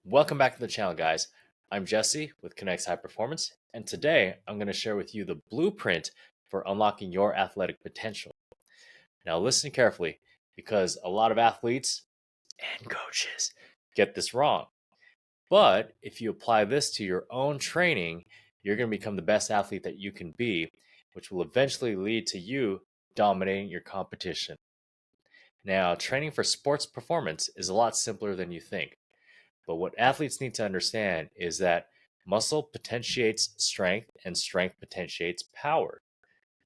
Welcome back to the channel, guys. I'm Jesse with Connects High Performance, and today I'm going to share with you the blueprint for unlocking your athletic potential. Now, listen carefully because a lot of athletes and coaches get this wrong. But if you apply this to your own training, you're going to become the best athlete that you can be, which will eventually lead to you dominating your competition. Now, training for sports performance is a lot simpler than you think. But what athletes need to understand is that muscle potentiates strength and strength potentiates power.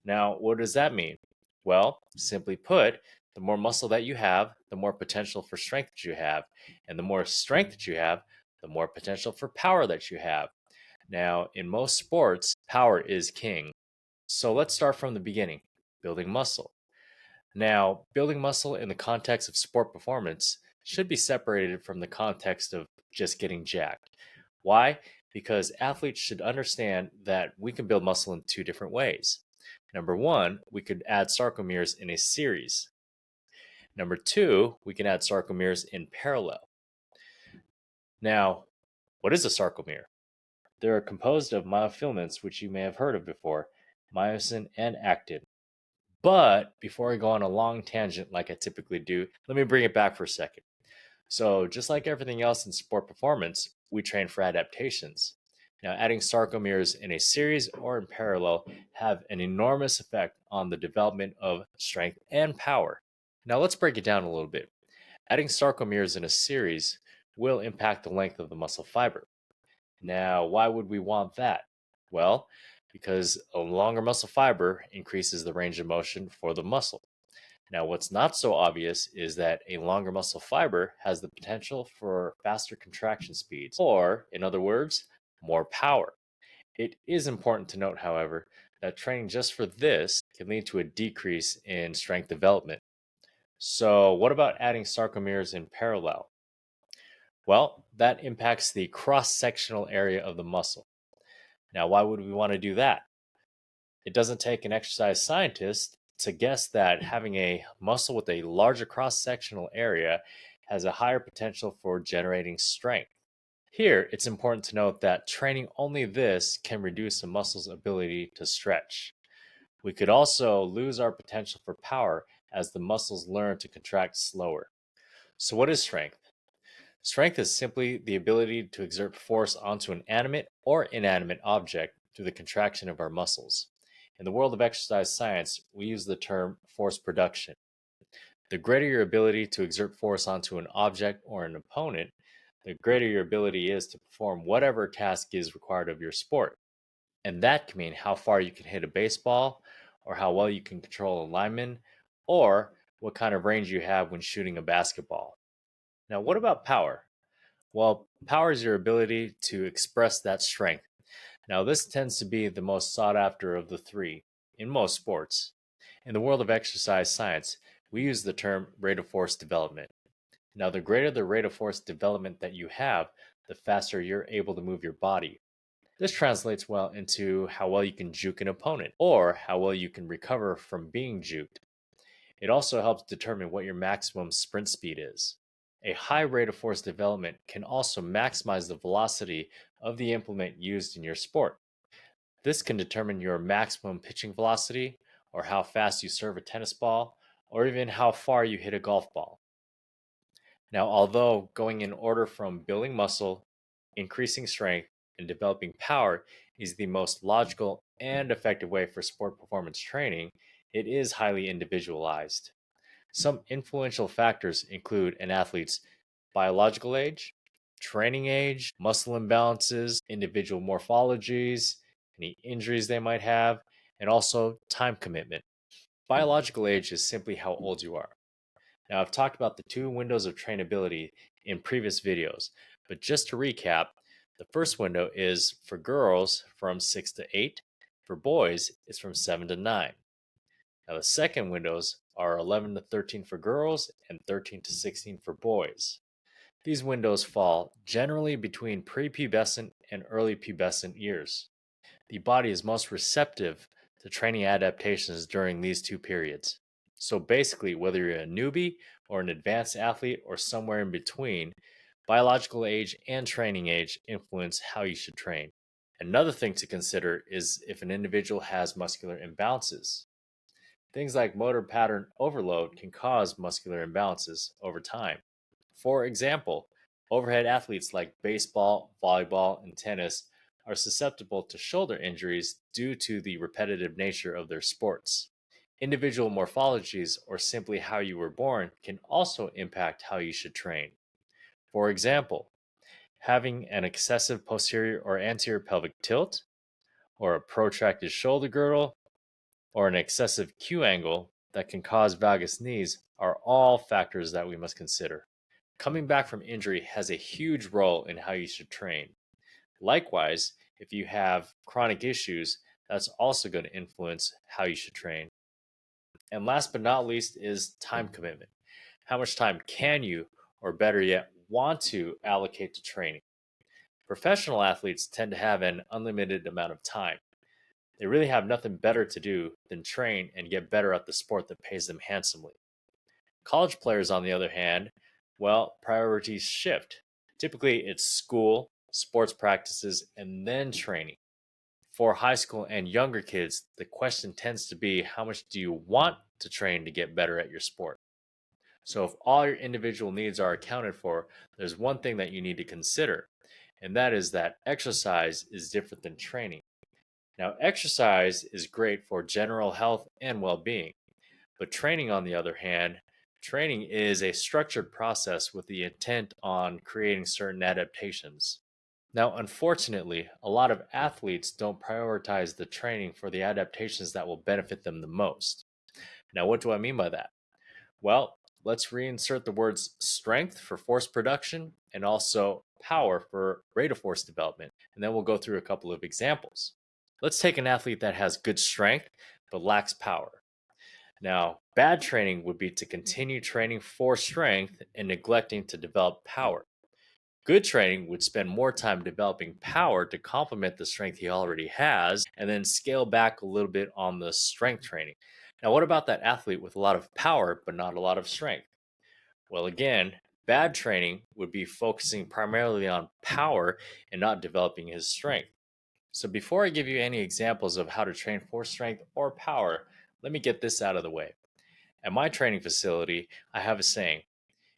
Now, what does that mean? Well, simply put, the more muscle that you have, the more potential for strength that you have. And the more strength that you have, the more potential for power that you have. Now, in most sports, power is king. So let's start from the beginning, building muscle. Now, building muscle in the context of sport performance should be separated from the context of just getting jacked. Why? Because athletes should understand that we can build muscle in two different ways. Number one, we could add sarcomeres in a series. Number two, we can add sarcomeres in parallel. Now, what is a sarcomere? They're composed of myofilaments, which you may have heard of before, myosin and actin. But before I go on a long tangent like I typically do, let me bring it back for a second. So, just like everything else in sport performance, we train for adaptations. Now, adding sarcomeres in a series or in parallel have an enormous effect on the development of strength and power. Now, let's break it down a little bit. Adding sarcomeres in a series will impact the length of the muscle fiber. Now, why would we want that? Well, because a longer muscle fiber increases the range of motion for the muscle. Now, what's not so obvious is that a longer muscle fiber has the potential for faster contraction speeds, or, in other words, more power. It is important to note, however, that training just for this can lead to a decrease in strength development. So, what about adding sarcomeres in parallel? Well, that impacts the cross sectional area of the muscle. Now, why would we want to do that? It doesn't take an exercise scientist to guess that having a muscle with a larger cross sectional area has a higher potential for generating strength. Here, it's important to note that training only this can reduce a muscle's ability to stretch. We could also lose our potential for power as the muscles learn to contract slower. So, what is strength? Strength is simply the ability to exert force onto an animate or inanimate object through the contraction of our muscles. In the world of exercise science, we use the term force production. The greater your ability to exert force onto an object or an opponent, the greater your ability is to perform whatever task is required of your sport. And that can mean how far you can hit a baseball, or how well you can control a lineman, or what kind of range you have when shooting a basketball. Now, what about power? Well, power is your ability to express that strength. Now, this tends to be the most sought after of the three in most sports. In the world of exercise science, we use the term rate of force development. Now, the greater the rate of force development that you have, the faster you're able to move your body. This translates well into how well you can juke an opponent, or how well you can recover from being juked. It also helps determine what your maximum sprint speed is. A high rate of force development can also maximize the velocity of the implement used in your sport. This can determine your maximum pitching velocity, or how fast you serve a tennis ball, or even how far you hit a golf ball. Now, although going in order from building muscle, increasing strength, and developing power is the most logical and effective way for sport performance training, it is highly individualized. Some influential factors include an athlete's biological age, training age, muscle imbalances, individual morphologies, any injuries they might have, and also time commitment. Biological age is simply how old you are. Now, I've talked about the two windows of trainability in previous videos, but just to recap, the first window is for girls from 6 to 8, for boys, it's from 7 to 9. Now, the second windows are 11 to 13 for girls and 13 to 16 for boys. These windows fall generally between prepubescent and early pubescent years. The body is most receptive to training adaptations during these two periods. So basically, whether you're a newbie or an advanced athlete or somewhere in between, Biological age and training age influence how you should train. Another thing to consider is if an individual has muscular imbalances. Things like motor pattern overload can cause muscular imbalances over time. For example, overhead athletes like baseball, volleyball, and tennis are susceptible to shoulder injuries due to the repetitive nature of their sports. Individual morphologies, or simply how you were born, can also impact how you should train. For example, having an excessive posterior or anterior pelvic tilt, or a protracted shoulder girdle, or an excessive Q angle that can cause valgus knees are all factors that we must consider. Coming back from injury has a huge role in how you should train. Likewise, if you have chronic issues, that's also going to influence how you should train. And last but not least is time commitment. How much time can you, or better yet, want to allocate to training? Professional athletes tend to have an unlimited amount of time. They really have nothing better to do than train and get better at the sport that pays them handsomely. College players, on the other hand, well, priorities shift. Typically, it's school, sports practices, and then training. For high school and younger kids, the question tends to be how much do you want to train to get better at your sport? So, if all your individual needs are accounted for, there's one thing that you need to consider, and that is that exercise is different than training. Now, exercise is great for general health and well being, but training, on the other hand, training is a structured process with the intent on creating certain adaptations. Now, unfortunately, a lot of athletes don't prioritize the training for the adaptations that will benefit them the most. Now, what do I mean by that? Well, let's reinsert the words strength for force production and also power for rate of force development, and then we'll go through a couple of examples. Let's take an athlete that has good strength but lacks power. Now, bad training would be to continue training for strength and neglecting to develop power. Good training would spend more time developing power to complement the strength he already has and then scale back a little bit on the strength training. Now, what about that athlete with a lot of power but not a lot of strength? Well, again, bad training would be focusing primarily on power and not developing his strength. So, before I give you any examples of how to train for strength or power, let me get this out of the way. At my training facility, I have a saying: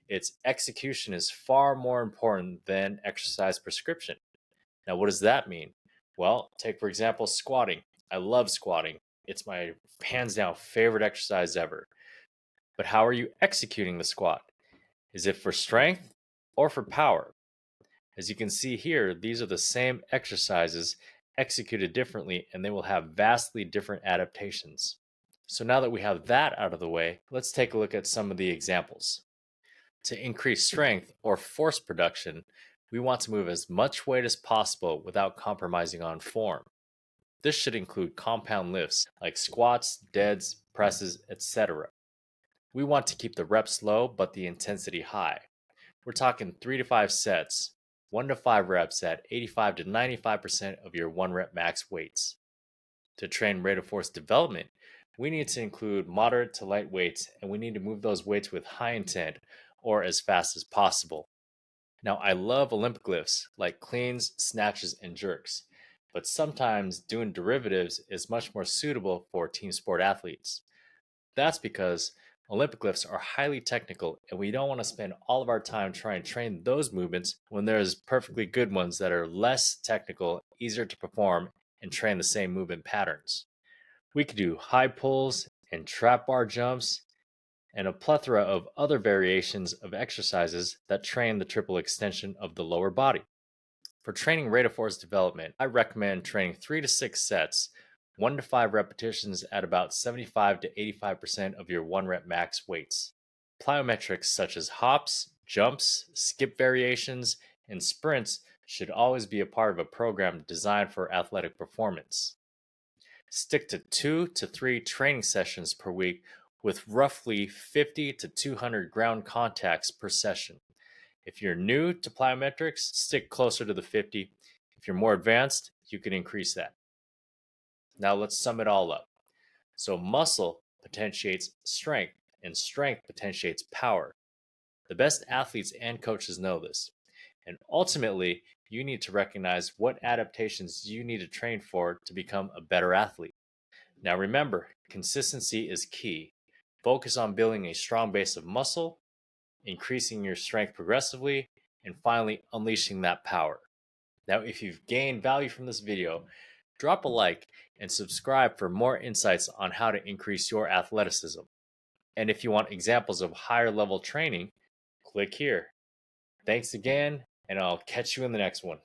its execution is far more important than exercise prescription. Now, what does that mean? Well, take for example squatting. I love squatting. It's my hands down favorite exercise ever. But how are you executing the squat? Is it for strength or for power? As you can see here, these are the same exercises executed differently, and they will have vastly different adaptations. So now that we have that out of the way, let's take a look at some of the examples. To increase strength or force production, we want to move as much weight as possible without compromising on form. This should include compound lifts like squats, deads, presses, etc. We want to keep the reps low but the intensity high. We're talking 3 to 5 sets, 1 to 5 reps at 85 to 95% of your 1 rep max weights. To train rate of force development, we need to include moderate to light weights, and we need to move those weights with high intent or as fast as possible. Now, I love Olympic lifts like cleans, snatches, and jerks, but sometimes doing derivatives is much more suitable for team sport athletes. That's because Olympic lifts are highly technical, and we don't want to spend all of our time trying to train those movements when there's perfectly good ones that are less technical, easier to perform, and train the same movement patterns. We could do high pulls and trap bar jumps and a plethora of other variations of exercises that train the triple extension of the lower body. For training rate of force development, I recommend training 3 to 6 sets, 1 to 5 repetitions at about 75 to 85% of your 1 rep max weights. Plyometrics such as hops, jumps, skip variations, and sprints should always be a part of a program designed for athletic performance. Stick to 2 to 3 training sessions per week with roughly 50 to 200 ground contacts per session. If you're new to plyometrics, stick closer to the 50. If you're more advanced, you can increase that. Now let's sum it all up. So muscle potentiates strength, and strength potentiates power. The best athletes and coaches know this. And ultimately, you need to recognize what adaptations you need to train for to become a better athlete. Now, remember, consistency is key. Focus on building a strong base of muscle, increasing your strength progressively, and finally unleashing that power. Now, if you've gained value from this video, drop a like and subscribe for more insights on how to increase your athleticism. And if you want examples of higher level training, click here. Thanks again, and I'll catch you in the next one.